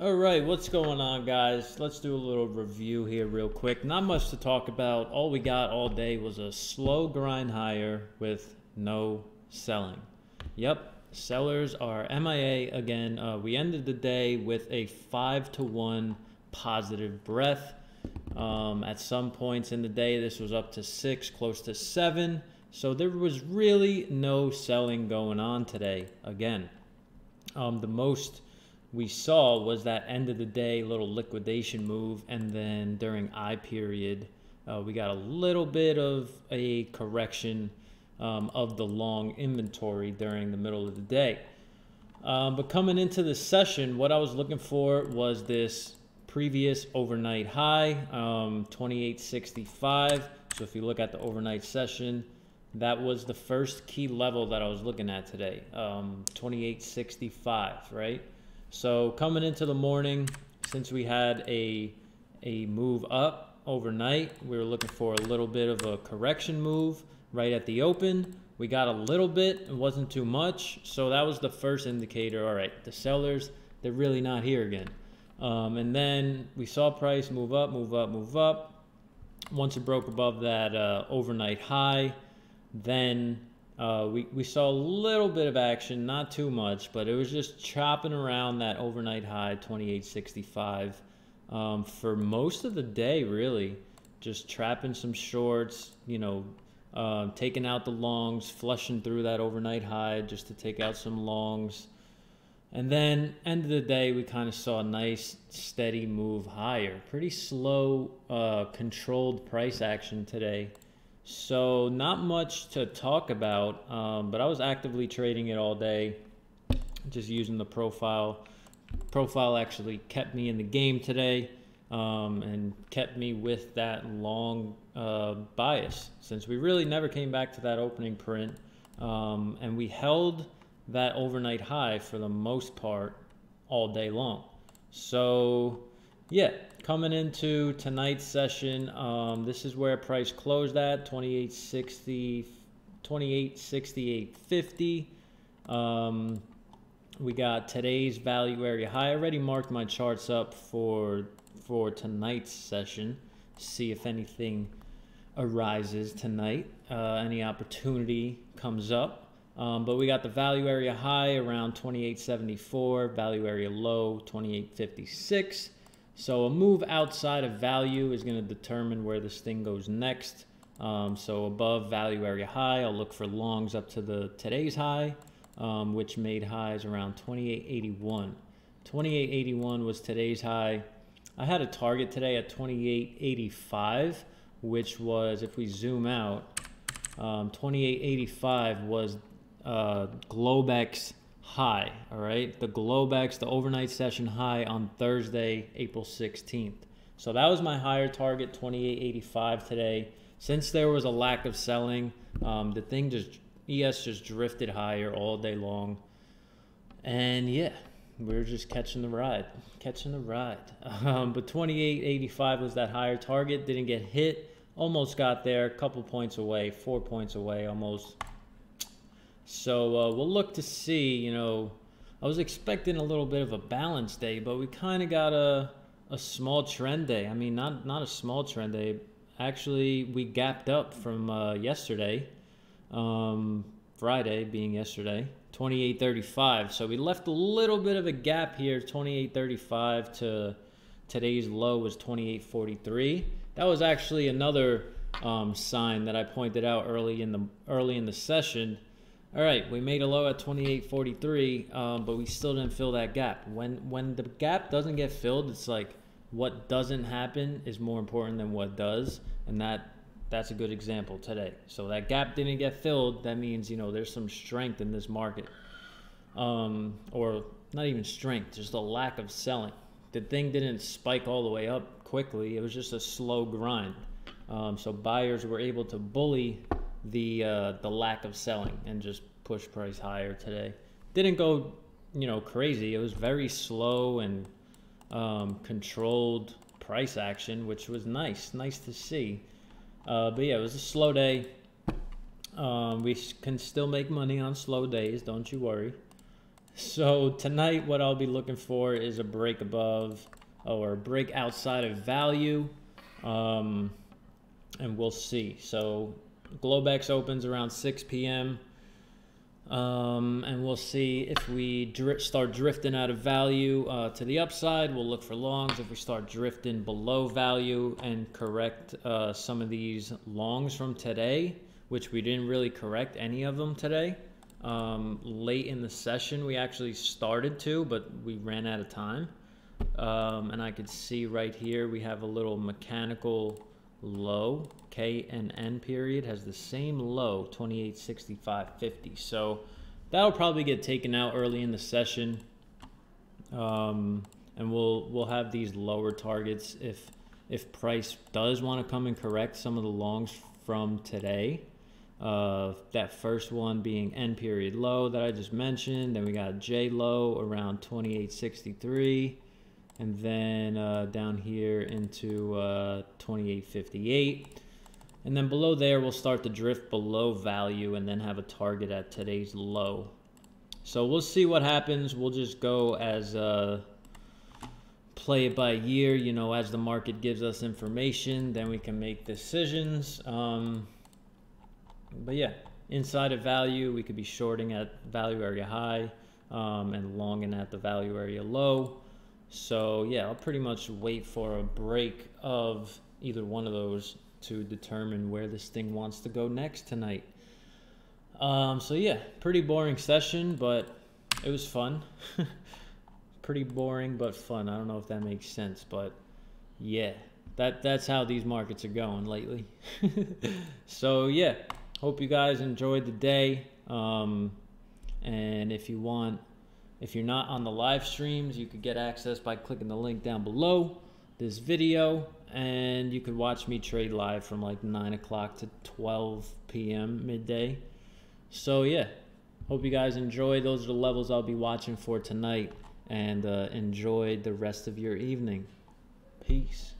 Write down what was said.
All right, what's going on, guys? Let's do a little review here real quick. Not much to talk about. All we got all day was a slow grind higher with no selling. Yep, sellers are MIA again. We ended the day with a 5-to-1 positive breath. At some points in the day, this was up to 6, close to 7. So there was really no selling going on today again. The most we saw was that end of the day little liquidation move, and then during I period we got a little bit of a correction of the long inventory during the middle of the day. But coming into the session, what I was looking for was this previous overnight high, 28.65. So if you look at the overnight session, that was the first key level that I was looking at today, 28.65, right? So coming into the morning, since we had a move up overnight, we were looking for a little bit of a correction move right at the open. We got a little bit, it wasn't too much. So that was the first indicator. All right, the sellers, they're really not here again. And then we saw price move up, move up, move up. Once it broke above that overnight high, then we saw a little bit of action, not too much, but it was just chopping around that overnight high, 28.65, for most of the day, really. Just trapping some shorts, taking out the longs, flushing through that overnight high just to take out some longs. And then end of the day, we kind of saw a nice steady move higher. Pretty slow, controlled price action today. So not much to talk about, but I was actively trading it all day, just using the profile. Profile actually kept me in the game today, and kept me with that long bias, since we really never came back to that opening print, and we held that overnight high for the most part all day long. So yeah, coming into tonight's session, this is where price closed at 28.60, 28.6850. We got today's value area high. I already marked my charts up for tonight's session. See if anything arises tonight, any opportunity comes up. But we got the value area high around 28.74, value area low 28.56. So a move outside of value is going to determine where this thing goes next. So above value area high, I'll look for longs up to today's high, which made highs around 28.81. 28.81 was today's high. I had a target today at 28.85, which was, if we zoom out, 28.85 was Globex high. All right, the Globex, the overnight session high on Thursday, April 16th. So that was my higher target, 28.85 today. Since there was a lack of selling, the thing ES just drifted higher all day long, and yeah, we're just catching the ride. But 28.85 was that higher target. Didn't get hit, almost got there, a couple points away, 4 points away almost. So we'll look to see. I was expecting a little bit of a balanced day, but we kind of got a small trend day. I mean, not a small trend day. Actually, we gapped up from yesterday, Friday being yesterday, 28.35. So we left a little bit of a gap here, 28.35 to today's low was 28.43. That was actually another sign that I pointed out early in the session. All right, we made a low at 28.43, but we still didn't fill that gap. When the gap doesn't get filled, it's like what doesn't happen is more important than what does, and that's a good example today. So that gap didn't get filled. That means there's some strength in this market, or not even strength, just a lack of selling. The thing didn't spike all the way up quickly. It was just a slow grind. So buyers were able to bully the lack of selling and just push price higher today. Didn't go crazy. It was very slow and controlled price action, which was nice to see. But yeah, it was a slow day. We can still make money on slow days, don't you worry. So tonight, what I'll be looking for is a break above or a break outside of value, and we'll see. So Globex opens around 6 p.m. And we'll see if we start drifting out of value to the upside. We'll look for longs. If we start drifting below value and correct some of these longs from today, which we didn't really correct any of them today. Late in the session, we actually started to, but we ran out of time. And I could see right here, we have a little mechanical low. K and N period has the same low, 28.6550. So that'll probably get taken out early in the session. And we'll have these lower targets if price does want to come and correct some of the longs from today. That first one being N period low that I just mentioned. Then we got J low around 28.63, and then down here into 28.58, and then below there we'll start to drift below value and then have a target at today's low. So we'll see what happens. We'll just go as play it by ear, you know, as the market gives us information, then we can make decisions. But yeah, inside of value, we could be shorting at value area high and longing at the value area low. So yeah, I'll pretty much wait for a break of either one of those to determine where this thing wants to go next tonight. So yeah, pretty boring session, but it was fun. Pretty boring, but fun. I don't know if that makes sense, but yeah, that's how these markets are going lately. So yeah. Hope you guys enjoyed the day. And if you're not on the live streams, you could get access by clicking the link down below this video, and you could watch me trade live from like 9 o'clock to 12 p.m. midday. So yeah, hope you guys enjoy. Those are the levels I'll be watching for tonight, and enjoy the rest of your evening. Peace.